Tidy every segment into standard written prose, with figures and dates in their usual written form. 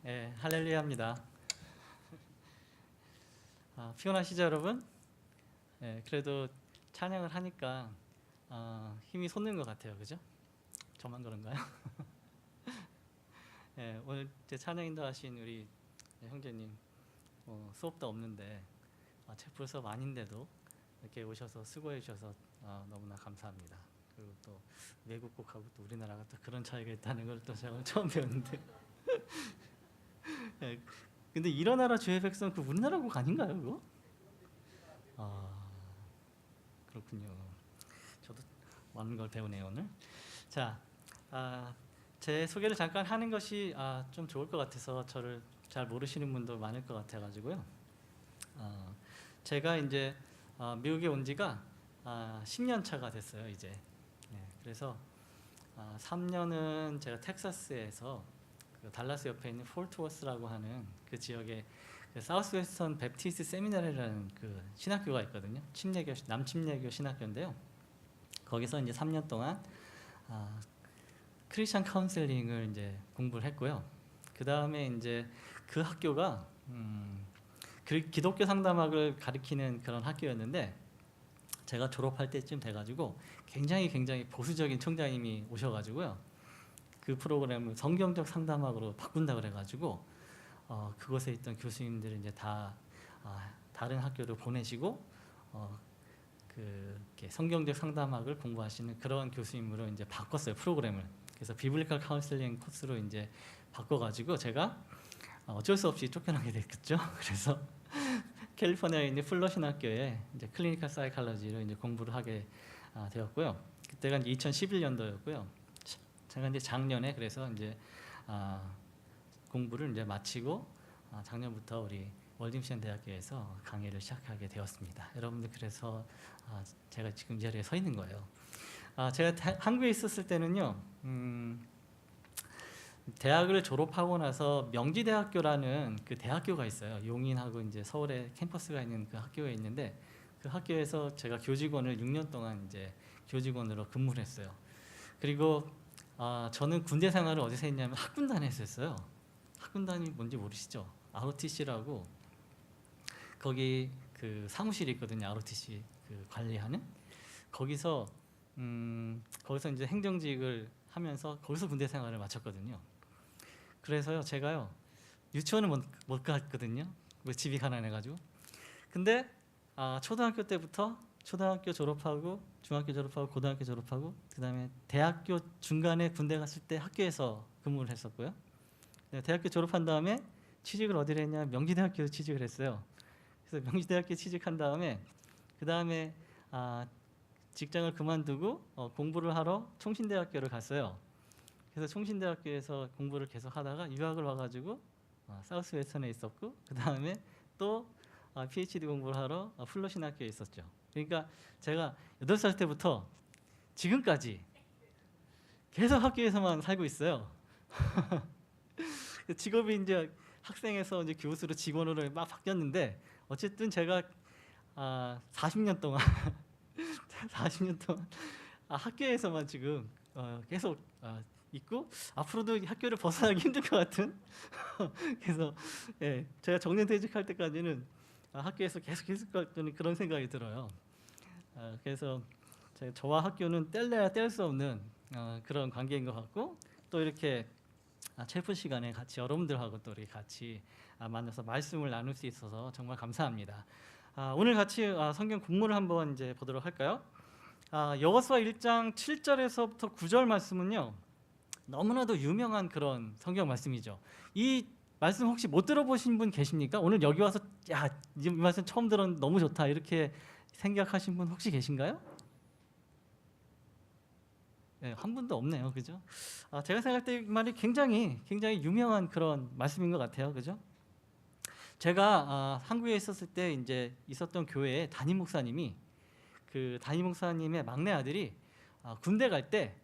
예, 할렐루야입니다. 피곤하시죠, 여러분? 예, 그래도 찬양을 하니까 힘이 솟는 것 같아요, 그죠? 저만 그런가요? 예, 오늘 제 찬양 인도하신 우리 형제님 수업도 없는데 채플 수업 아닌데도 이렇게 오셔서 수고해 주셔서 너무나 감사합니다. 그리고 또 외국곡하고 또 우리나라가 또 그런 차이가 있다는 걸 또 제가 처음 배웠는데 예, 근데 일어나라 주의 백성 그 우리나라 곡 아닌가요, 그거? 그렇군요. 저도 많은 걸 배우네요 오늘. 자, 제 소개를 잠깐 하는 것이 좀 좋을 것 같아서 저를 잘 모르시는 분도 많을 것 같아가지고요. 제가 이제 미국에 온 지가 10년 차가 됐어요 이제. 네, 그래서 3년은 제가 텍사스에서 그 달라스 옆에 있는 폴트워스라고 하는 그 지역에 그 사우스웨스턴 베프티스트 세미나리라는 그 신학교가 있거든요. 침례교, 남침례교 신학교인데요. 거기서 이제 3년 동안 크리스천 카운셀링을 이제 공부를 했고요. 그 다음에 이제 그 학교가 기독교 상담학을 가르치는 그런 학교였는데 제가 졸업할 때쯤 돼가지고 굉장히 보수적인 총장님이 오셔가지고요. 그 프로그램을 성경적 상담학으로 바꾼다 그래가지고 그곳에 있던 교수님들을 이제 다 다른 학교로 보내시고 그 성경적 상담학을 공부하시는 그런 교수님으로 이제 바꿨어요 프로그램을. 그래서 비블리컬 카운셀링 코스로 이제 바꿔가지고 제가 어쩔 수 없이 쫓겨나게 됐겠죠. 그래서 캘리포니아에 있는 플러신 학교에 이제 클리니컬 사이칼러지로 이제 공부를 하게 되었고요. 그때가 이제 2011년도였고요. 제가 이제 작년에 그래서 이제 공부를 이제 마치고 작년부터 우리 월딩션 대학교에서 강의를 시작하게 되었습니다. 여러분들 그래서 제가 지금 이 자리에 서 있는 거예요. 제가 한국에 있었을 때는요. 대학을 졸업하고 나서 명지대학교라는 그 대학교가 있어요. 용인하고 이제 서울에 캠퍼스가 있는 그 학교에 있는데 그 학교에서 제가 교직원을 6년 동안 이제 교직원으로 근무를 했어요. 그리고 저는 군대 생활을 어디서 했냐면 학군단에서 했어요. 학군단이 뭔지 모르시죠? ROTC라고 거기 그 사무실이 있거든요. ROTC 그 관리하는 거기서 이제 행정직을 하면서 거기서 군대 생활을 마쳤거든요. 그래서요 제가요 유치원을 못 갔거든요. 집이 가난해가지고. 근데 초등학교 때부터 초등학교 졸업하고 중학교 졸업하고 고등학교 졸업하고 그 다음에 대학교 중간에 군대 갔을 때 학교에서 근무를 했었고요. 대학교 졸업한 다음에 취직을 어디를 했냐 명지대학교에서 취직을 했어요. 그래서 명지대학교 취직한 다음에 그 다음에 직장을 그만두고 공부를 하러 총신대학교를 갔어요. 그래서 총신대학교에서 공부를 계속 하다가 유학을 와가지고 사우스웨스턴에 있었고 그 다음에 또 PhD 공부를 하러 플러신 학교에 있었죠. 그러니까 제가 8살 때부터 지금까지 계속 학교에서만 살고 있어요. 직업이 이제 학생에서 이제 교수로 직원으로 막 바뀌었는데 어쨌든 제가 40년 동안 40년 동안 학교에서만 지금 계속 있고 앞으로도 학교를 벗어나기 힘들 것 같은 그래서 예, 제가 정년퇴직할 때까지는 학교에서 계속 있을 것 같은 그런 생각이 들어요. 그래서 저와 학교는 뗄래야 뗄 수 없는 그런 관계인 것 같고 또 이렇게 체프 시간에 같이 여러분들하고 또 이렇게 같이 만나서 말씀을 나눌 수 있어서 정말 감사합니다. 오늘 같이 성경 본문을 한번 이제 보도록 할까요? 여호수아 1장 7절에서부터 9절 말씀은요 너무나도 유명한 그런 성경 말씀이죠. 이 말씀 혹시 못 들어보신 분 계십니까? 오늘 여기 와서 이 말씀 처음 들었는데 너무 좋다 이렇게 생각하신 분 혹시 계신가요? 네, 한 분도 없네요, 그죠? 제가 생각할 때 말이 굉장히 유명한 그런 말씀인 것 같아요, 그죠? 제가 한국에 있었을 때 이제 있었던 교회에 담임 목사님이 그 담임 목사님의 막내 아들이 군대 갈 때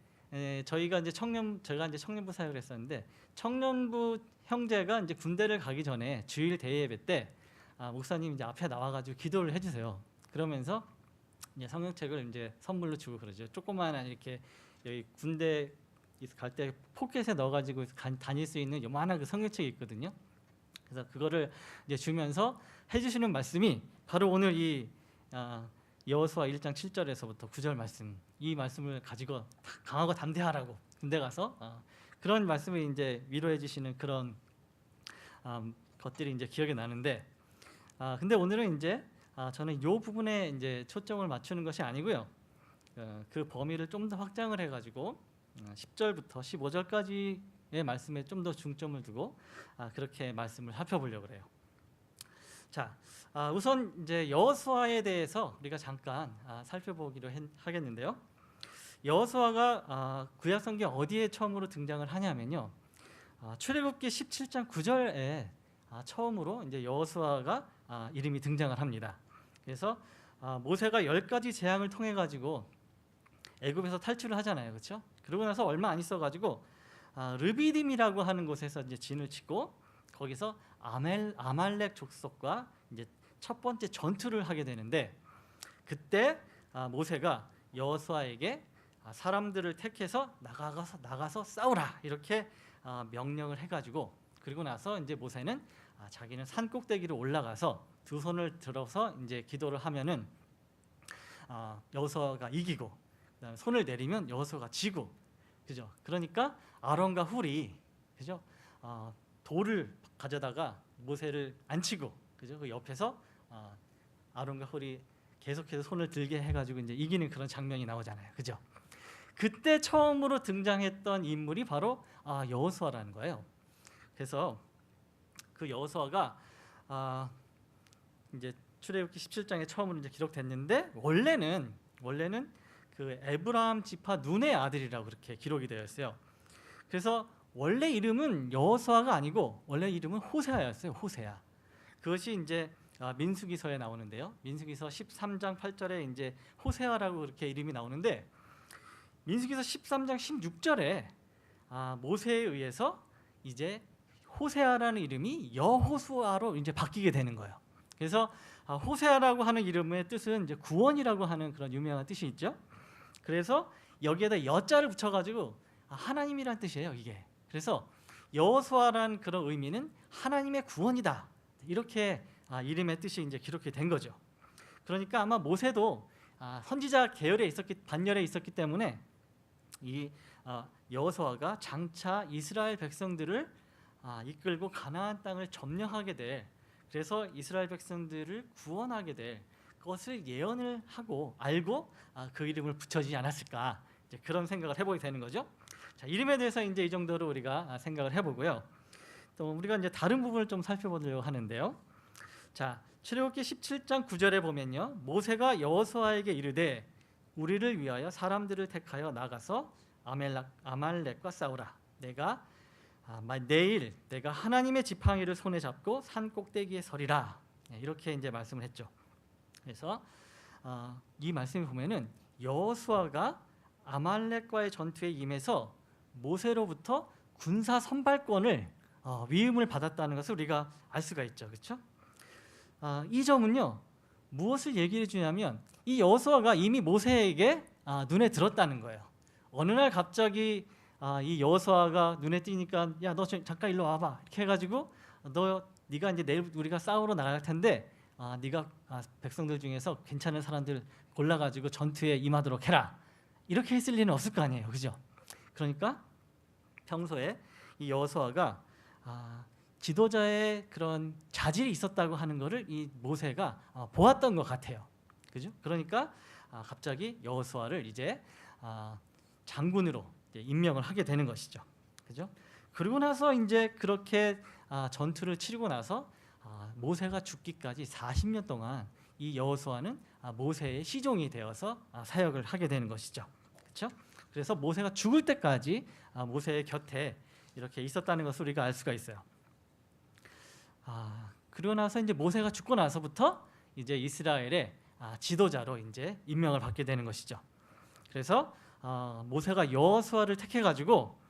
제가 이제 청년부 사역을 했었는데 청년부 형제가 이제 군대를 가기 전에 주일 대예배 때 목사님 이제 앞에 나와가지고 기도를 해주세요. 그러면서 이제 성경책을 이제 선물로 주고 그러죠. 조그마한 이렇게 여기 군대 갈 때 포켓에 넣어가지고 다닐 수 있는 요만한 그 성경책이 있거든요. 그래서 그거를 이제 주면서 해주시는 말씀이 바로 오늘 이 여호수아 1장 7절에서부터 9절 말씀, 이 말씀을 가지고 강하고 담대하라고 군대 가서 그런 말씀을 이제 위로해 주시는 그런 것들이 이제 기억이 나는데, 근데 오늘은 이제 저는 이 부분에 이제 초점을 맞추는 것이 아니고요. 그 범위를 좀 더 확장을 해가지고 10절부터 15절까지의 말씀에 좀 더 중점을 두고 그렇게 말씀을 살펴보려고 그래요. 자, 우선 이제 여호수아에 대해서 우리가 잠깐 살펴보기로 하겠는데요. 여호수아가 구약성경 어디에 처음으로 등장을 하냐면요. 출애굽기 17장 9절에 처음으로 이제 여호수아가 이름이 등장을 합니다. 그래서 모세가 10가지 재앙을 통해 가지고 애굽에서 탈출을 하잖아요, 그렇죠? 그러고 나서 얼마 안 있어 가지고 르비딤이라고 하는 곳에서 이제 진을 치고 거기서 아말렉 족속과 이제 첫 번째 전투를 하게 되는데, 그때 모세가 여호수아에게 사람들을 택해서 나가서 싸우라 이렇게 명령을 해가지고, 그리고 나서 이제 모세는 자기는 산 꼭대기로 올라가서 두 손을 들어서 이제 기도를 하면은 여호수아가 이기고, 그다음에 손을 내리면 여호수아가 지고, 그죠? 그러니까 아론과 훌이, 그죠? 돌을 가져다가 모세를 앉히고, 그죠? 그 옆에서 아론과 훌이 계속해서 손을 들게 해가지고 이제 이기는 그런 장면이 나오잖아요, 그죠? 그때 처음으로 등장했던 인물이 바로 여호수아라는 거예요. 그래서 그 여호수아가 이제 출애굽기 17장에 처음으로 이제 기록됐는데, 원래는 그 에브라임 지파 눈의 아들이라고 그렇게 기록이 되어 있어요. 그래서 원래 이름은 여호수아가 아니고 원래 이름은 호세아였어요. 호세아. 그것이 이제 민수기서에 나오는데요. 민수기서 13장 8절에 이제 호세아라고 그렇게 이름이 나오는데, 민수기서 13장 16절에 모세에 의해서 이제 호세아라는 이름이 여호수아로 이제 바뀌게 되는 거예요. 그래서 호세아라고 하는 이름의 뜻은 이제 구원이라고 하는 그런 유명한 뜻이 있죠. 그래서 여기에다 여자를 붙여가지고 하나님이란 뜻이에요, 이게. 그래서 여호수아라는 그런 의미는 하나님의 구원이다, 이렇게 이름의 뜻이 이제 기록이 된 거죠. 그러니까 아마 모세도 선지자 반열에 있었기 때문에 이 여호수아가 장차 이스라엘 백성들을 이끌고 가나안 땅을 점령하게 될, 그래서 이스라엘 백성들을 구원하게 될 것을 예언을 하고 알고 그 이름을 붙여지지 않았을까, 이제 그런 생각을 해보게 되는 거죠. 자, 이름에 대해서 이제 이 정도로 우리가 생각을 해보고요. 또 우리가 이제 다른 부분을 좀 살펴보려고 하는데요. 자, 출애굽기 17장 9절에 보면요, 모세가 여호수아에게 이르되 우리를 위하여 사람들을 택하여 나가서 아말렉과 싸우라. 내일 내가 하나님의 지팡이를 손에 잡고 산 꼭대기에 서리라. 이렇게 이제 말씀을 했죠. 그래서 이 말씀을 보면은 여호수아가 아말렉과의 전투에 임해서 모세로부터 군사 선발권을 위임을 받았다는 것을 우리가 알 수가 있죠, 그렇죠? 이 점은요, 무엇을 얘기해 주냐면 이 여호수아가 이미 모세에게 눈에 들었다는 거예요. 어느 날 갑자기 이 여호수아가 눈에 띄니까 야, 너 잠깐 일로 와봐 이렇게 해가지고 네가 이제 내일 우리가 싸우러 나갈 텐데 네가 백성들 중에서 괜찮은 사람들 골라가지고 전투에 임하도록 해라, 이렇게 했을 리는 없을 거 아니에요, 그죠? 그러니까 평소에 이 여호수아가 지도자의 그런 자질이 있었다고 하는 것을 이 모세가 보았던 것 같아요, 그죠? 그러니까 갑자기 여호수아를 이제 장군으로 이제 임명을 하게 되는 것이죠, 그죠? 그리고 나서 이제 그렇게 전투를 치르고 나서 모세가 죽기까지 40년 동안 이 여호수아는 모세의 시종이 되어서 사역을 하게 되는 것이죠, 그렇죠? 그래서 모세가 죽을 때까지 모세의 곁에 이렇게 있었다는 것을 우리가 알 수가 있어요. 그러고 나서 이제 모세가 죽고 나서부터 이제 이스라엘의 지도자로 이제 임명을 받게 되는 것이죠. 그래서 모세가 여호수아를 택해가지고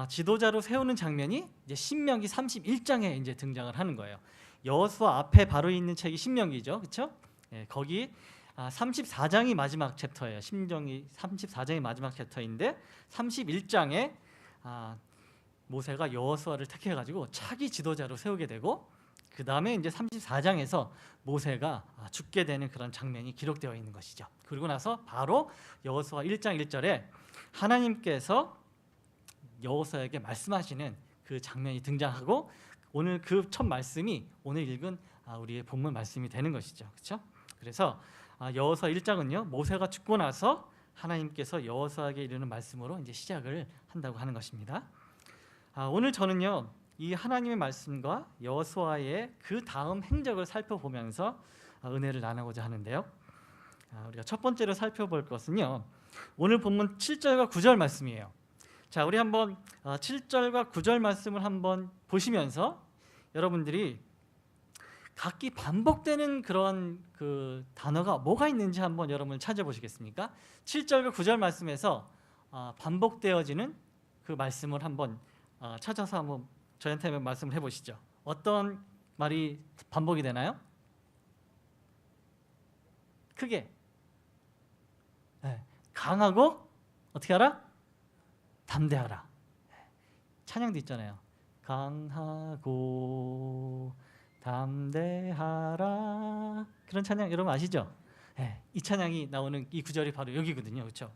지도자로 세우는 장면이 이제 신명기 31장에 이제 등장을 하는 거예요. 여호수아 앞에 바로 있는 책이 신명기죠, 그렇죠? 예, 거기 34장이 마지막 챕터예요. 신명기 34장이 마지막 챕터인데 31장에 모세가 여호수아를 택해가지고 차기 지도자로 세우게 되고, 그 다음에 이제 34장에서 모세가 죽게 되는 그런 장면이 기록되어 있는 것이죠. 그리고 나서 바로 여호수아 1장 1절에 하나님께서 여호수아에게 말씀하시는 그 장면이 등장하고, 오늘 그 첫 말씀이 오늘 읽은 우리의 본문 말씀이 되는 것이죠. 그렇죠? 그래서 여호수아 1장은요, 모세가 죽고 나서 하나님께서 여호수아에게 이르는 말씀으로 이제 시작을 한다고 하는 것입니다. 오늘 저는요, 이 하나님의 말씀과 여호수아의 그 다음 행적을 살펴보면서 은혜를 나누고자 하는데요. 우리가 첫 번째로 살펴볼 것은요, 오늘 본문 7절과 9절 말씀이에요. 자, 우리 한번 7절과 9절 말씀을 한번 보시면서 여러분들이 각기 반복되는 그런 그 단어가 뭐가 있는지 한번 여러분 찾아보시겠습니까? 7절과 9절 말씀에서 반복되어지는 그 말씀을 한번 찾아서 한번 저한테 한번 말씀을 해보시죠. 어떤 말이 반복이 되나요? 크게. 네. 강하고 어떻게 하라? 담대하라. 찬양도 있잖아요. 강하고 담대하라. 그런 찬양 여러분 아시죠? 네. 이 찬양이 나오는 이 구절이 바로 여기거든요. 그렇죠?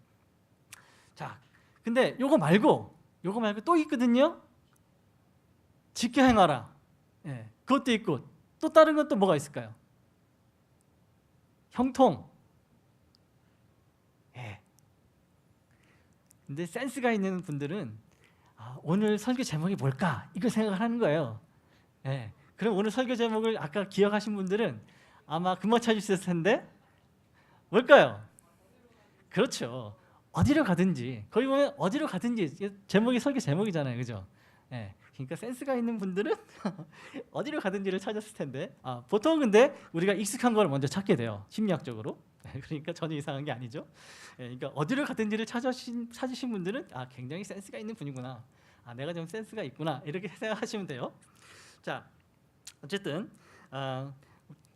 자, 근데 요거 말고 또 있거든요. 지켜 행하라. 예, 그것도 있고 또 다른 건 또 뭐가 있을까요? 형통. 예. 근데 센스가 있는 분들은 오늘 설교 제목이 뭘까? 이걸 생각을 하는 거예요. 예. 그럼 오늘 설교 제목을 아까 기억하신 분들은 아마 금방 찾을 수 있을 텐데 뭘까요? 그렇죠. 어디로 가든지. 거기 보면 어디로 가든지 제목이 설교 제목이잖아요. 그죠? 예. 그러니까 센스가 있는 분들은 어디로 가든지를 찾았을 텐데 보통 근데 우리가 익숙한 걸 먼저 찾게 돼요. 심리학적으로. 그러니까 전혀 이상한 게 아니죠. 그러니까 어디로 가든지를 찾으신 분들은 굉장히 센스가 있는 분이구나. 내가 좀 센스가 있구나. 이렇게 생각하시면 돼요. 자, 어쨌든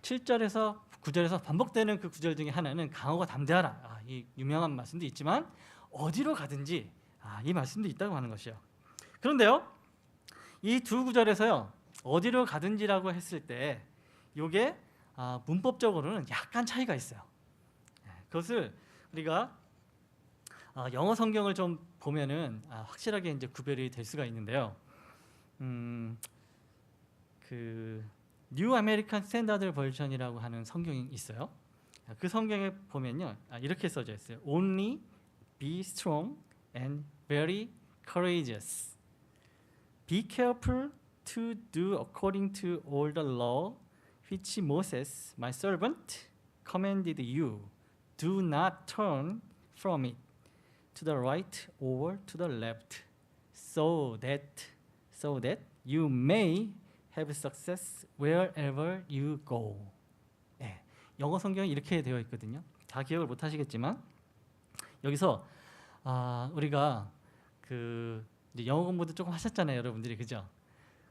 7절에서 9절에서 반복되는 그 구절 중에 하나는 강하고 담대하라. 이 유명한 말씀도 있지만 어디로 가든지 이 말씀도 있다고 하는 것이요. 그런데요, 이 두 구절에서요, 어디로 가든지라고 했을 때 이게 문법적으로는 약간 차이가 있어요. 그것을 우리가 영어 성경을 좀 보면은 확실하게 이제 구별이 될 수가 있는데요. 그 뉴 아메리칸 스탠다드 버전이라고 하는 성경이 있어요. 그 성경에 보면요, 이렇게 써져 있어요. Only be strong and very courageous. Be careful to do according to all the law which Moses, my servant, commanded you. Do not turn from it to the right or to the left, so that you may have success wherever you go. 네, 영어 성경이 이렇게 되어 있거든요. 다 기억을 못 하시겠지만 여기서 우리가 그 이제 영어 공부도 조금 하셨잖아요, 여러분들이. 그죠?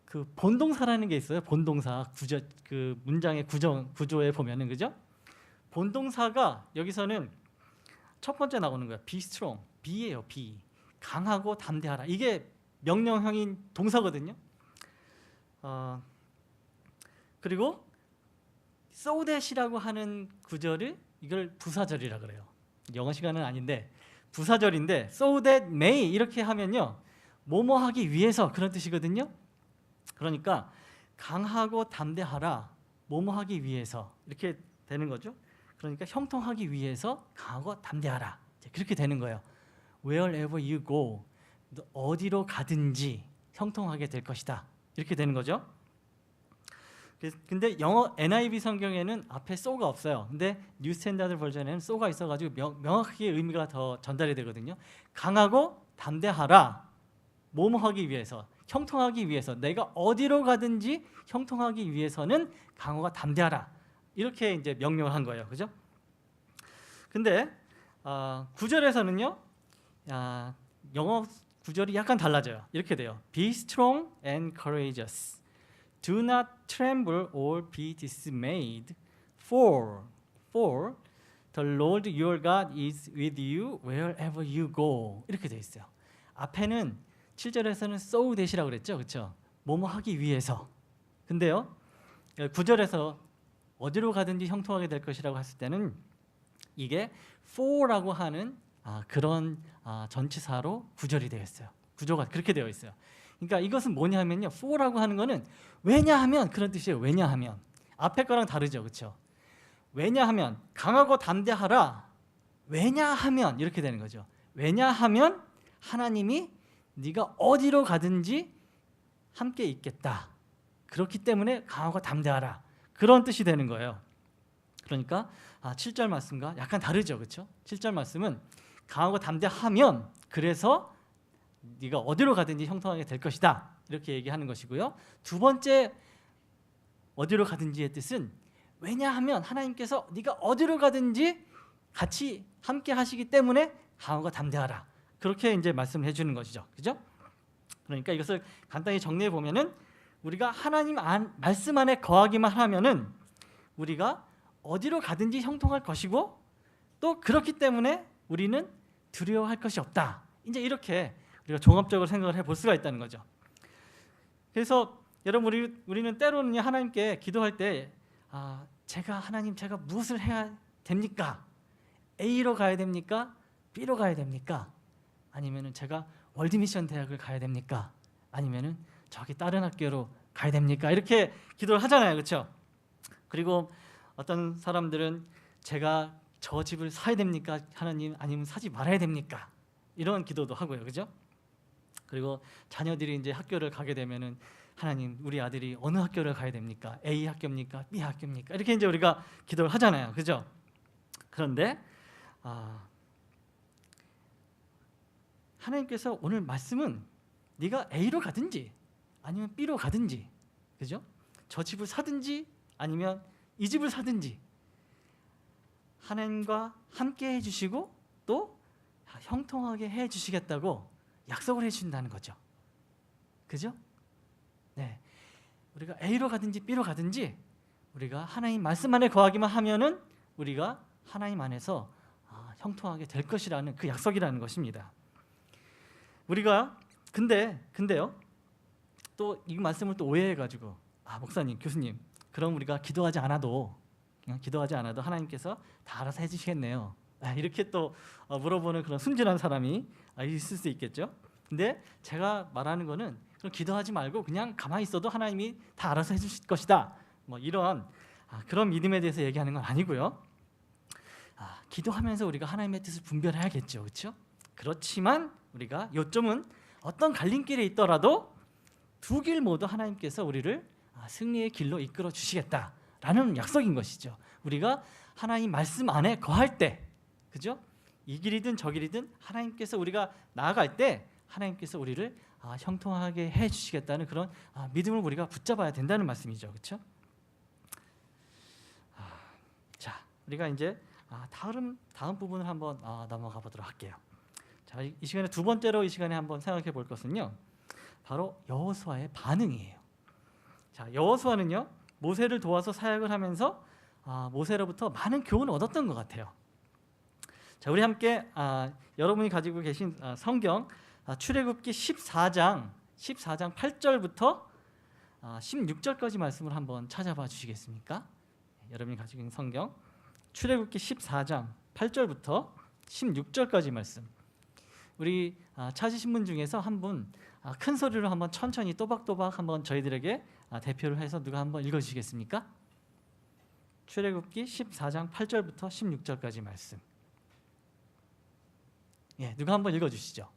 그 본동사라는 게 있어요. 본동사 구조, 그 문장의 구조에 보면은, 그죠? 본동사가 여기서는 첫 번째 나오는 거야. Be strong. be예요. be. 강하고 담대하라. 이게 명령형인 동사거든요. 그리고 so that이라고 하는 구절을 이걸 부사절이라 그래요. 영어 시간은 아닌데 부사절인데 so that may 이렇게 하면요, 뭐뭐 하기 위해서 그런 뜻이거든요. 그러니까 강하고 담대하라, 뭐뭐 하기 위해서 이렇게 되는 거죠. 그러니까 형통하기 위해서 강하고 담대하라, 그렇게 되는 거예요. Wherever you go, 어디로 가든지 형통하게 될 것이다, 이렇게 되는 거죠. 근데 영어 NIV 성경에는 앞에 so가 없어요. 근데 뉴 스탠다드 버전에는 so가 있어가지고 명확하게 의미가 더 전달이 되거든요. 강하고 담대하라, 뭐뭐 하기 위해서, 형통하기 위해서, 내가 어디로 가든지 형통하기 위해서는 강하고 담대하라, 이렇게 이제 명령을 한 거예요. 그죠? 근데 9절에서는요, 영어 구절이 약간 달라져요. 이렇게 돼요. Be strong and courageous. Do not tremble or be dismayed, for the Lord your God is with you wherever you go. 이렇게 돼 있어요. 앞에는 7절에서는 so that이라고 그랬죠, 그렇죠? 뭐뭐 하기 위해서. 근데요, 9절에서 어디로 가든지 형통하게 될 것이라고 했을 때는 이게 for라고 하는 그런 전치사로 구절이 되어 있어요. 구조가 그렇게 되어 있어요. 그러니까 이것은 뭐냐면요, for라고 하는 거는 왜냐하면 그런 뜻이에요. 왜냐하면 앞에 거랑 다르죠, 그렇죠? 왜냐하면 강하고 담대하라. 왜냐하면 이렇게 되는 거죠. 왜냐하면 하나님이 네가 어디로 가든지 함께 있겠다. 그렇기 때문에 강하고 담대하라. 그런 뜻이 되는 거예요. 그러니까 7절 말씀과 약간 다르죠, 그렇죠? 7절 말씀은 강하고 담대하면 그래서 네가 어디로 가든지 형통하게 될 것이다. 이렇게 얘기하는 것이고요. 두 번째 어디로 가든지의 뜻은 왜냐하면 하나님께서 네가 어디로 가든지 같이 함께 하시기 때문에 강하고 담대하라. 그렇게 이제 말씀을 해주는 것이죠, 그죠? 그러니까 이것을 간단히 정리해 보면은 우리가 하나님 말씀 안에 거하기만 하면은 우리가 어디로 가든지 형통할 것이고 또 그렇기 때문에 우리는 두려워할 것이 없다. 이제 이렇게 우리가 종합적으로 생각을 해볼 수가 있다는 거죠. 그래서 여러분 우리는 때로는 하나님께 기도할 때 하나님 제가 무엇을 해야 됩니까? A로 가야 됩니까? B로 가야 됩니까? 아니면은 제가 월드미션 대학을 가야 됩니까? 아니면은 저기 다른 학교로 가야 됩니까? 이렇게 기도를 하잖아요, 그렇죠? 그리고 어떤 사람들은 제가 저 집을 사야 됩니까? 하나님, 아니면 사지 말아야 됩니까? 이런 기도도 하고요, 그렇죠? 그리고 자녀들이 이제 학교를 가게 되면은 하나님, 우리 아들이 어느 학교를 가야 됩니까? A 학교입니까? B 학교입니까? 이렇게 이제 우리가 기도를 하잖아요, 그렇죠? 그런데 하나님께서 오늘 말씀은 네가 A로 가든지 아니면 B로 가든지, 그죠? 저 집을 사든지 아니면 이 집을 사든지 하나님과 함께 해주시고 또 형통하게 해주시겠다고 약속을 해주신다는 거죠, 그죠? 네, 우리가 A로 가든지 B로 가든지 우리가 하나님 말씀 안에 거하기만 하면은 우리가 하나님 안에서 형통하게 될 것이라는 그 약속이라는 것입니다. 우리가 근데요 또 이 말씀을 또 오해해가지고 목사님, 교수님, 그럼 우리가 기도하지 않아도 하나님께서 다 알아서 해주시겠네요. 이렇게 또 물어보는 그런 순진한 사람이 있을 수 있겠죠. 근데 제가 말하는 거는 그럼 기도하지 말고 그냥 가만히 있어도 하나님이 다 알아서 해주실 것이다. 뭐 이런 그런 믿음에 대해서 얘기하는 건 아니고요. 기도하면서 우리가 하나님의 뜻을 분별해야겠죠, 그렇죠? 그렇지만 우리가 요점은 어떤 갈림길에 있더라도 두 길 모두 하나님께서 우리를 승리의 길로 이끌어 주시겠다라는 약속인 것이죠. 우리가 하나님 말씀 안에 거할 때, 그죠? 이 길이든 저 길이든 하나님께서 우리가 나아갈 때 하나님께서 우리를 형통하게 해 주시겠다는 그런 믿음을 우리가 붙잡아야 된다는 말씀이죠, 그렇죠? 자, 우리가 이제 다음 부분을 한번 넘어가 보도록 할게요. 자, 이 시간에 두 번째로 이 시간에 한번 생각해 볼 것은요, 바로 여호수아의 반응이에요. 자, 여호수아는요 모세를 도와서 사역을 하면서 모세로부터 많은 교훈을 얻었던 것 같아요. 자, 우리 함께 여러분이 가지고 계신 성경 출애굽기 14장 8절부터 16절까지 말씀을 한번 찾아봐 주시겠습니까? 여러분이 가지고 있는 성경 출애굽기 14장 8절부터 16절까지 말씀. 우리 찾으신 분 중에서 한 분 큰 소리로 한번 천천히 또박또박 한번 저희들에게 대표를 해서 누가 한번 읽어주시겠습니까? 출애굽기 14장 8절부터 16절까지 말씀. 예, 누가 한번 읽어주시죠.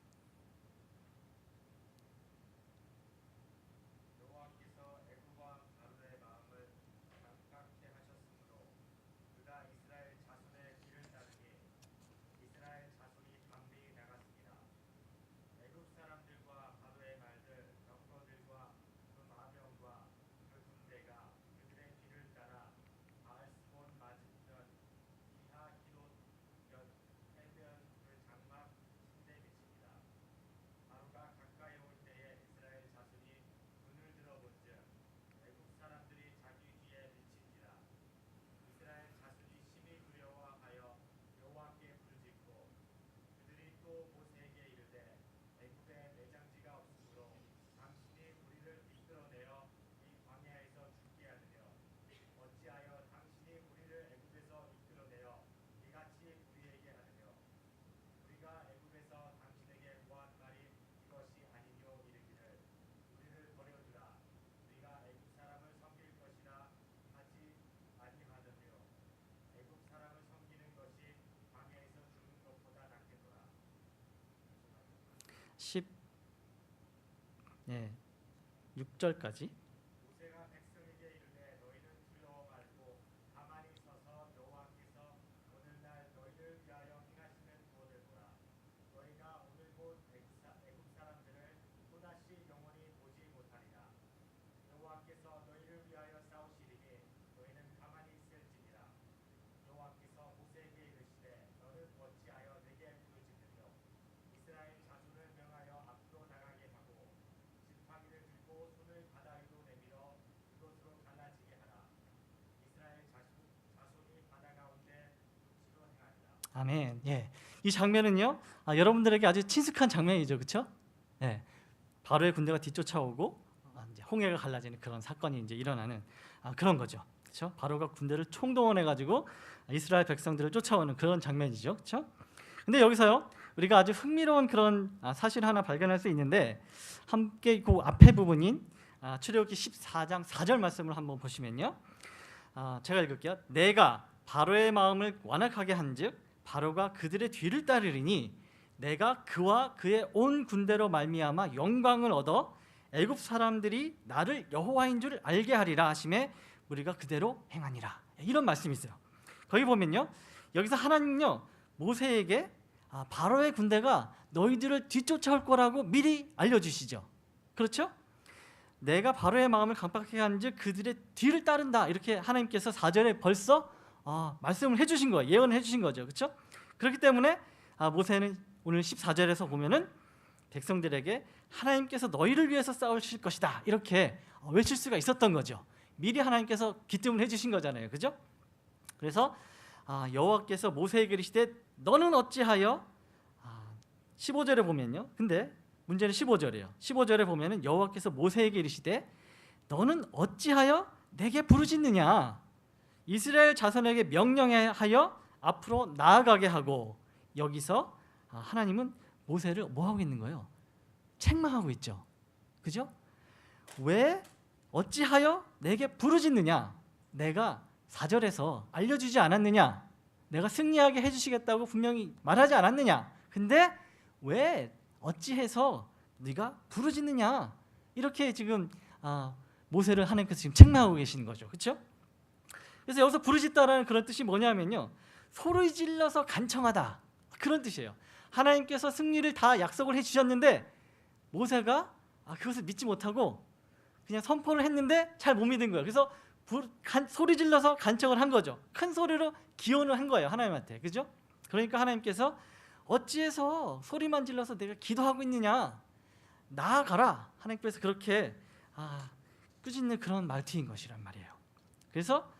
6절까지. 모세가 백성에게 이르되 너희는 두려워 말고 가만히 서서 여호와께서 오늘날 너희를 위하여 행하시는 구원을 보라. 너희가 오늘 본 애굽 사람들을 또다시 영원히 보지 못하리라. 여호와께서 너희를 위하여 싸우시리니 너희는 가만히 있을지니라. 여호와께서 모세에게 이르시되 너는 어찌하여 내게 부르짖느뇨. 이스라엘 자손을 명하여 앞으로 나가게 하고 지팡이를 들고 손을 바다 위로 내밀어 그곳으로 갈라지게 하라. 이스라엘 자손이 바다 가운데 육지로 행하리라. 아멘. 예. 이 장면은요. 여러분들에게 아주 친숙한 장면이죠. 그렇죠? 예. 바로의 군대가 뒤쫓아오고 이제 홍해가 갈라지는 그런 사건이 이제 일어나는 그런 거죠. 그렇죠? 바로가 군대를 총동원해 가지고 이스라엘 백성들을 쫓아오는 그런 장면이죠. 그렇죠? 근데 여기서요. 우리가 아주 흥미로운 그런 사실 하나 발견할 수 있는데 함께 그 앞에 부분인 출애굽기 14장 4절 말씀을 한번 보시면요. 제가 읽을게요. 내가 바로의 마음을 완악하게 한즉 바로가 그들의 뒤를 따르리니 내가 그와 그의 온 군대로 말미암아 영광을 얻어 애굽 사람들이 나를 여호와인 줄 알게 하리라 하심에 우리가 그대로 행하니라. 이런 말씀이 있어요. 거기 보면요. 여기서 하나님은요. 모세에게 바로의 군대가 너희들을 뒤쫓아올 거라고 미리 알려주시죠. 그렇죠? 내가 바로의 마음을 강팍하게 한즉 그들의 뒤를 따른다. 이렇게 하나님께서 4절에 벌써 말씀을 해주신 거예요. 예언을 해주신 거죠. 그렇죠? 그렇기 때문에 모세는 오늘 14절에서 보면은 백성들에게 하나님께서 너희를 위해서 싸우실 것이다. 이렇게 외칠 수가 있었던 거죠. 미리 하나님께서 기뜸을 해주신 거잖아요. 그죠? 그래서 여호와께서 모세에게 이르시되 너는 어찌하여 15절에 보면요. 근데 문제는 15절이에요. 15절에 보면은 여호와께서 모세에게 이르시되 너는 어찌하여 내게 부르짖느냐. 이스라엘 자손에게 명령하여 앞으로 나아가게 하고. 여기서 하나님은 모세를 뭐 하고 있는 거예요? 책망하고 있죠. 그죠? 왜 어찌하여 내게 부르짖느냐. 내가 4절에서 알려주지 않았느냐. 내가 승리하게 해주시겠다고 분명히 말하지 않았느냐. 근데 왜 어찌해서 네가 부르짖느냐. 이렇게 지금 모세를 하나님께서 지금 책망하고 계시는 거죠. 그렇죠? 그래서 여기서 부르짖다라는 그런 뜻이 뭐냐면요. 소리 질러서 간청하다. 그런 뜻이에요. 하나님께서 승리를 다 약속을 해주셨는데 모세가 그것을 믿지 못하고 그냥 선포를 했는데 잘 못 믿은 거예요. 그래서 소리 질러서 간청을 한 거죠. 큰 소리로 기원을 한 거예요. 하나님한테. 그죠? 그러니까 하나님께서 어찌해서 소리만 질러서 내가 기도하고 있느냐. 나아가라. 하나님께서 그렇게 꾸짖는 그런 말투인 것이란 말이에요. 그래서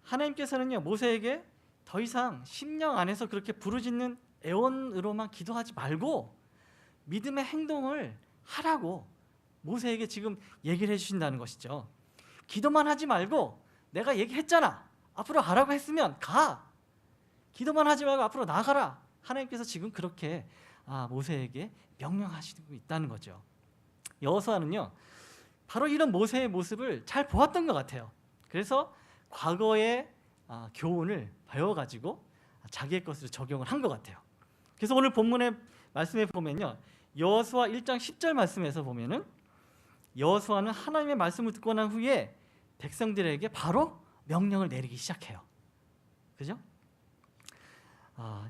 하나님께서는요. 모세에게 더 이상 심령 안에서 그렇게 부르짖는 애원으로만 기도하지 말고 믿음의 행동을 하라고 모세에게 지금 얘기를 해주신다는 것이죠. 기도만 하지 말고 내가 얘기했잖아. 앞으로 가라고 했으면 가. 기도만 하지 말고 앞으로 나가라. 하나님께서 지금 그렇게 모세에게 명령하시고 있다는 거죠. 여호수아는요. 바로 이런 모세의 모습을 잘 보았던 것 같아요. 그래서 과거의 교훈을 배워가지고 자기의 것으로 적용을 한 것 같아요. 그래서 오늘 본문의 말씀에 보면요. 여호수아 1장 10절 말씀에서 보면은 여호수아는 하나님의 말씀을 듣고 난 후에 백성들에게 바로 명령을 내리기 시작해요. 그죠?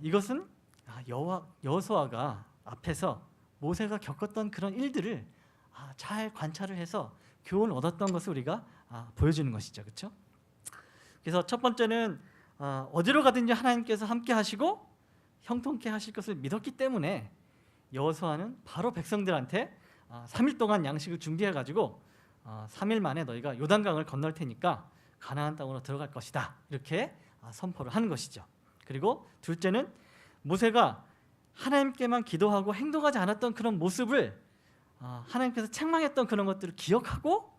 이것은 여호수아가 앞에서 모세가 겪었던 그런 일들을 잘 관찰을 해서 교훈을 얻었던 것을 우리가 보여주는 것이죠. 그렇죠? 그래서 첫 번째는 어디로 가든지 하나님께서 함께 하시고 형통케 하실 것을 믿었기 때문에 여호수아는 바로 백성들한테 3일 동안 양식을 준비해 가지고 3일 만에 너희가 요단강을 건널 테니까 가나안 땅으로 들어갈 것이다. 이렇게 선포를 하는 것이죠. 그리고 둘째는 모세가 하나님께만 기도하고 행동하지 않았던 그런 모습을 하나님께서 책망했던 그런 것들을 기억하고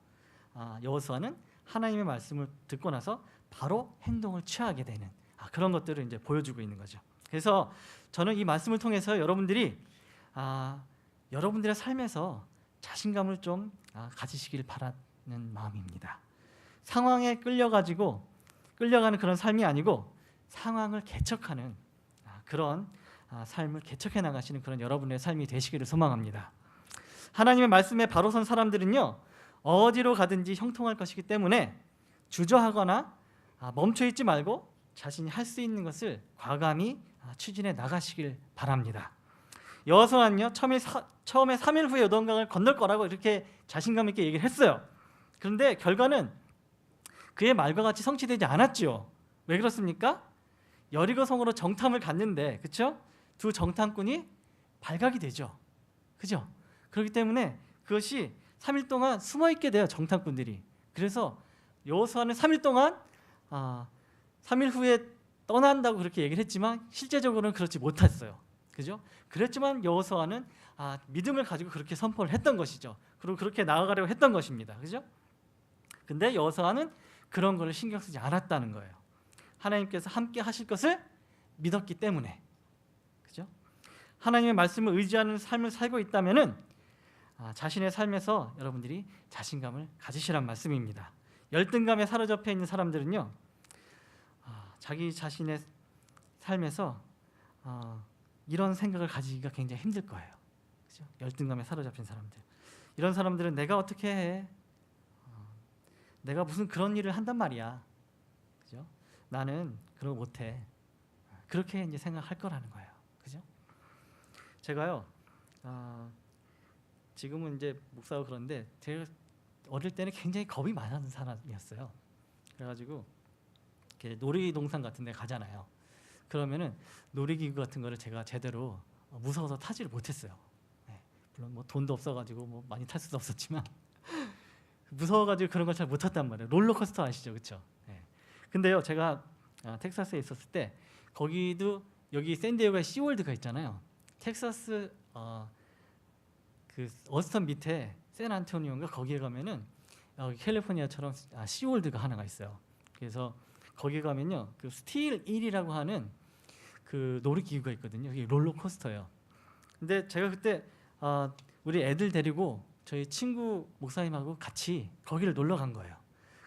여호수아는 하나님의 말씀을 듣고 나서 바로 행동을 취하게 되는 그런 것들을 이제 보여주고 있는 거죠. 그래서 저는 이 말씀을 통해서 여러분들이 여러분들의 삶에서 자신감을 좀 가지시길 바라는 마음입니다. 상황에 끌려가지고 끌려가는 그런 삶이 아니고 상황을 개척하는 그런 삶을 개척해 나가시는 그런 여러분의 삶이 되시기를 소망합니다. 하나님의 말씀에 바로 선 사람들은요, 어디로 가든지 형통할 것이기 때문에 주저하거나 멈춰 있지 말고 자신이 할 수 있는 것을 과감히 추진해 나가시길 바랍니다. 여호수아는요, 처음에 3일 후에 요단강을 건널 거라고 이렇게 자신감 있게 얘기를 했어요. 그런데 결과는 그의 말과 같이 성취되지 않았죠. 왜 그렇습니까? 여리고 성으로 정탐을 갔는데, 그렇죠? 두 정탐꾼이 발각이 되죠. 그죠? 그렇기 때문에 그것이 3일 동안 숨어 있게 돼요, 정탐꾼들이. 그래서 여호수아는 3일 동안 3일 후에 떠난다고 그렇게 얘기를 했지만 실제적으로는 그렇지 못했어요. 그죠? 그랬지만 여호수아는 믿음을 가지고 그렇게 선포를 했던 것이죠. 그리고 그렇게 나아가려고 했던 것입니다. 그죠? 근데 여호수아는 그런 거를 신경 쓰지 않았다는 거예요. 하나님께서 함께 하실 것을 믿었기 때문에. 그죠? 하나님의 말씀을 의지하는 삶을 살고 있다면은 자신의 삶에서 여러분들이 자신감을 가지시란 말씀입니다. 열등감에 사로잡혀 있는 사람들은요, 자기 자신의 삶에서 이런 생각을 가지기가 굉장히 힘들 거예요. 그죠? 열등감에 사로잡힌 사람들. 이런 사람들은 내가 어떻게 해? 내가 무슨 그런 일을 한단 말이야. 그죠? 나는 그런 거 못해. 그렇게 이제 생각할 거라는 거예요. 그죠? 제가요, 지금은 이제 목사고 그런데 제가 어릴 때는 굉장히 겁이 많은 사람이었어요. 그래가지고 이렇게 놀이동산 같은 데 가잖아요. 그러면은 놀이기구 같은 거를 제가 제대로 무서워서 타지를 못했어요. 네. 물론 뭐 돈도 없어가지고 뭐 많이 탈 수도 없었지만 무서워가지고 그런 걸 잘 못 탔단 말이에요. 롤러코스터 아시죠, 그렇죠? 네. 근데요, 제가 텍사스에 있었을 때 거기도 여기 샌디에고에 시월드가 있잖아요. 텍사스 그 어스턴 밑에 샌안토니오인가 거기에 가면은 캘리포니아처럼 시월드가 하나가 있어요. 그래서 거기 가면요, 그 스틸 1이라고 하는 그 놀이기구가 있거든요. 이게 롤러코스터예요. 근데 제가 그때 우리 애들 데리고 저희 친구 목사님하고 같이 거기를 놀러 간 거예요.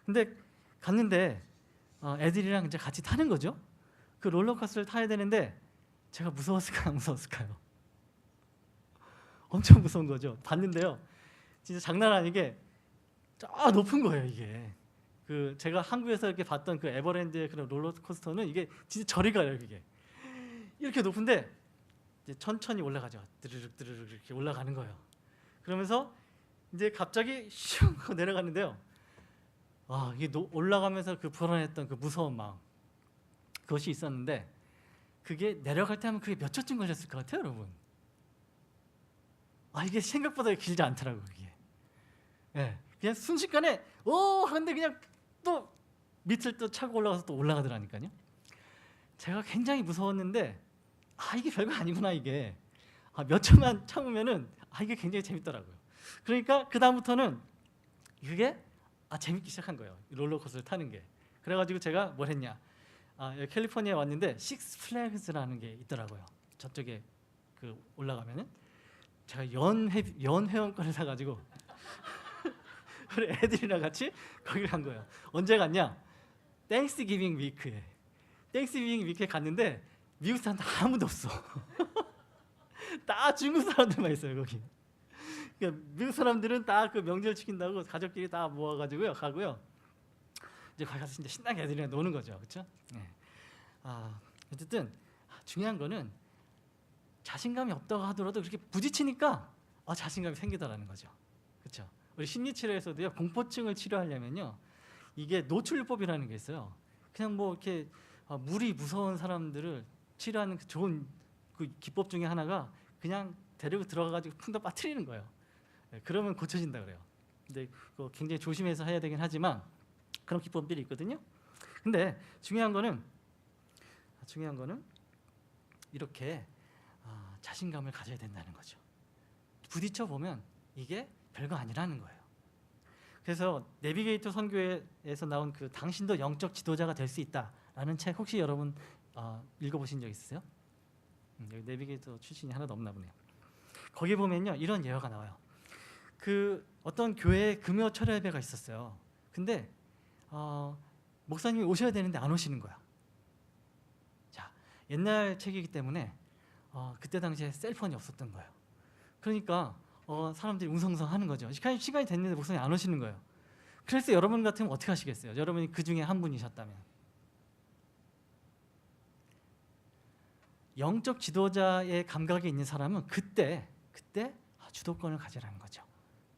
근데 갔는데 애들이랑 이제 같이 타는 거죠. 그 롤러코스터를 타야 되는데 제가 무서웠을까요, 안 무서웠을까요? 엄청 무서운 거죠. 봤는데요, 진짜 장난 아니게 저 높은 거예요, 이게. 그 제가 한국에서 이렇게 봤던 그 에버랜드의 그런 롤러코스터는 이게 진짜 저리 가요, 이게. 이렇게 높은데 이제 천천히 올라가죠. 드르륵 드르륵 이렇게 올라가는 거예요. 그러면서 이제 갑자기 슝 하고 내려가는데요. 이게 올라가면서 그 불안했던 그 무서운 마음, 그것이 있었는데 그게 내려갈 때 하면 그게 몇 초쯤 걸렸을 것 같아요, 여러분? 이게 생각보다 길지 않더라고요, 이게. 예, 그냥 순식간에 하는데 그냥 또 밑을 또 차고 올라가서 또 올라가더라니까요. 제가 굉장히 무서웠는데 이게 별거 아니구나, 이게. 몇 초만 참으면은 이게 굉장히 재밌더라고요. 그러니까 그 다음부터는 그게 재밌기 시작한 거예요, 롤러코스터를 타는 게. 그래가지고 제가 뭘 했냐, 여기 캘리포니아에 왔는데 식스 플래그스라는 게 있더라고요. 저쪽에 그 올라가면은 제가 연 회원권을 사가지고 우리 애들이랑 같이 거기 간 거예요. 언제 갔냐? 땡스기빙 위크에. 땡스기빙 위크에 갔는데 미국 사람들 아무도 없어. 다 중국 사람들만 있어요, 거기. 그러니까 미국 사람들은 다 그 명절 지킨다고 가족끼리 다 모아가지고요, 가고요. 이제 거기 가서 진짜 신나게 애들이랑 노는 거죠, 그렇죠? 네. 어쨌든 중요한 거는 자신감이 없다고 하더라도 그렇게 부딪히니까 자신감이 생기더라는 거죠, 그렇죠? 우리 심리치료에서도요, 공포증을 치료하려면요, 이게 노출요법이라는 게 있어요. 그냥 뭐 이렇게 물이 무서운 사람들을 치료하는 그 좋은 그 기법 중에 하나가 그냥 데리고 들어가가지고 풍덩 빠뜨리는 거예요. 네, 그러면 고쳐진다 그래요. 근데 그거 굉장히 조심해서 해야 되긴 하지만 그런 기법들이 있거든요. 근데 중요한 거는 이렇게 자신감을 가져야 된다는 거죠. 부딪혀 보면 이게 별거 아니라는 거예요. 그래서 내비게이터 선교에서 나온 그 당신도 영적 지도자가 될 수 있다라는 책 혹시 여러분 읽어보신 적 있으세요? 여기 내비게이터 출신이 하나도 없나 보네요. 거기 보면요, 이런 예화가 나와요. 그 어떤 교회에 금요 철야 예배가 있었어요. 근데 목사님이 오셔야 되는데 안 오시는 거야. 자, 옛날 책이기 때문에 그때 당시에 셀폰이 없었던 거예요. 그러니까 사람들이 웅성웅성하는 거죠. 시간이 됐는데 목사님 안 오시는 거예요. 그래서 여러분 같으면 어떻게 하시겠어요? 여러분이 그 중에 한 분이셨다면. 영적 지도자의 감각이 있는 사람은 그때 주도권을 가지라는 거죠.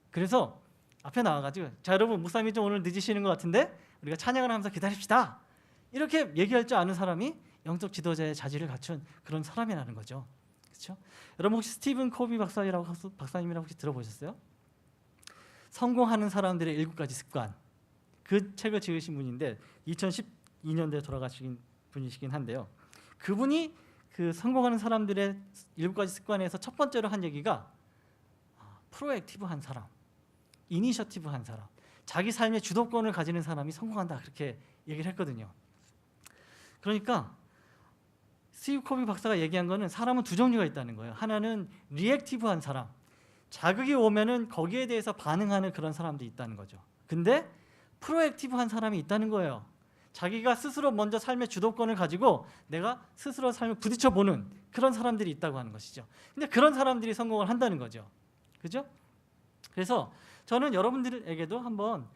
그래서 앞에 나와가지고 자 여러분 목사님이 좀 오늘 늦으시는 것 같은데 우리가 찬양을 하면서 기다립시다. 이렇게 얘기할 줄 아는 사람이 영적 지도자의 자질을 갖춘 그런 사람이라는 거죠. 그렇죠? 여러분 혹시 스티븐 코비 박사님이라고 혹시 들어보셨어요? 성공하는 사람들의 7가지 습관. 그 책을 지으신 분인데 2012년도에 돌아가신 분이시긴 한데요. 그분이 그 성공하는 사람들의 7가지 습관에서 첫 번째로 한 얘기가 프로액티브한 사람, 이니셔티브한 사람, 자기 삶의 주도권을 가지는 사람이 성공한다 그렇게 얘기를 했거든요. 그러니까 스티브 코비 박사가 얘기한 거는 사람은 두 종류가 있다는 거예요. 하나는 리액티브한 사람, 자극이 오면은 거기에 대해서 반응하는 그런 사람도 있다는 거죠. 근데 프로액티브한 사람이 있다는 거예요. 자기가 스스로 먼저 삶의 주도권을 가지고 내가 스스로 삶을 부딪혀보는 그런 사람들이 있다고 하는 것이죠. 근데 그런 사람들이 성공을 한다는 거죠. 그죠? 그래서 저는 여러분들에게도 한번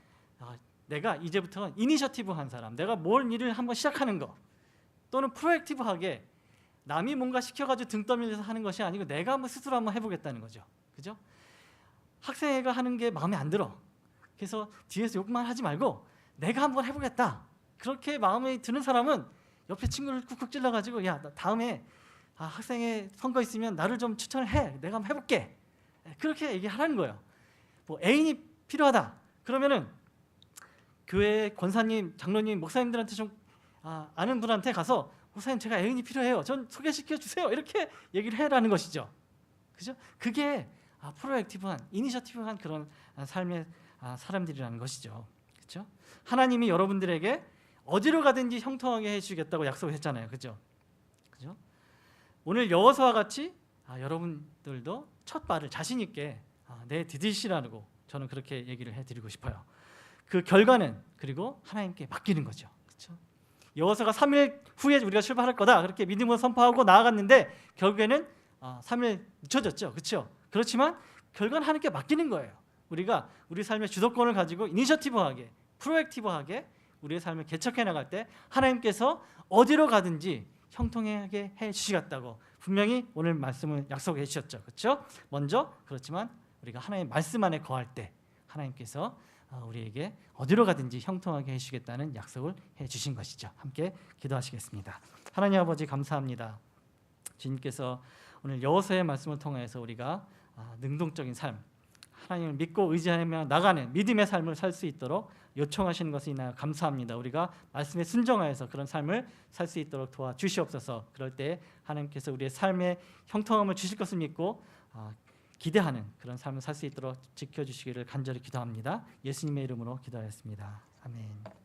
내가 이제부터 이니셔티브한 사람, 내가 뭘 일을 한번 시작하는 거, 또는 프로액티브하게 남이 뭔가 시켜가지고 등 떠밀려서 하는 것이 아니고 내가 한번 스스로 한번 해보겠다는 거죠. 그죠? 학생회가 하는 게 마음에 안 들어. 그래서 뒤에서 욕만 하지 말고 내가 한번 해보겠다. 그렇게 마음에 드는 사람은 옆에 친구를 쿡쿡 찔러가지고 야, 나 다음에 학생회 선거 있으면 나를 좀 추천을 해. 내가 한번 해볼게. 그렇게 얘기하라는 거예요. 뭐 애인이 필요하다. 그러면은 교회 권사님, 장로님, 목사님들한테 좀 아는 분한테 가서 목사님 제가 애인이 필요해요. 전 소개시켜 주세요. 이렇게 얘기를 해라는 것이죠. 그죠? 그게 프로액티브한, 이니셔티브한 그런 삶의 사람들이라는 것이죠. 그렇죠? 하나님이 여러분들에게 어디로 가든지 형통하게 해주겠다고 약속했잖아요. 그죠? 그죠? 오늘 여호수아와 같이 여러분들도 첫 발을 자신 있게 내디디시라고 저는 그렇게 얘기를 해드리고 싶어요. 그 결과는 그리고 하나님께 맡기는 거죠. 그렇죠? 여호수아가 3일 후에 우리가 출발할 거다 그렇게 믿음으로 선포하고 나아갔는데 결국에는 3일 늦춰졌죠. 그렇죠? 그렇지만 결과는 하나님께 맡기는 거예요. 우리가 우리 삶의 주도권을 가지고 이니셔티브하게, 프로액티브하게 우리의 삶을 개척해 나갈 때 하나님께서 어디로 가든지 형통하게 해 주시겠다고 분명히 오늘 말씀을 약속해 주셨죠. 그렇죠? 먼저 그렇지만 우리가 하나님의 말씀 안에 거할 때 하나님께서 우리에게 어디로 가든지 형통하게 해 주시겠다는 약속을 해 주신 것이죠. 함께 기도하시겠습니다. 하나님 아버지 감사합니다. 주님께서 오늘 여호수아의 말씀을 통해서 우리가 능동적인 삶, 하나님을 믿고 의지하며 나가는 믿음의 삶을 살 수 있도록 요청하시는 것을 인하여 감사합니다. 우리가 말씀에 순종하여서 그런 삶을 살 수 있도록 도와주시옵소서. 그럴 때 하나님께서 우리의 삶에 형통함을 주실 것을 믿고 기대하는 그런 삶을 살 수 있도록 지켜주시기를 간절히 기도합니다. 예수님의 이름으로 기도하였습니다. 아멘.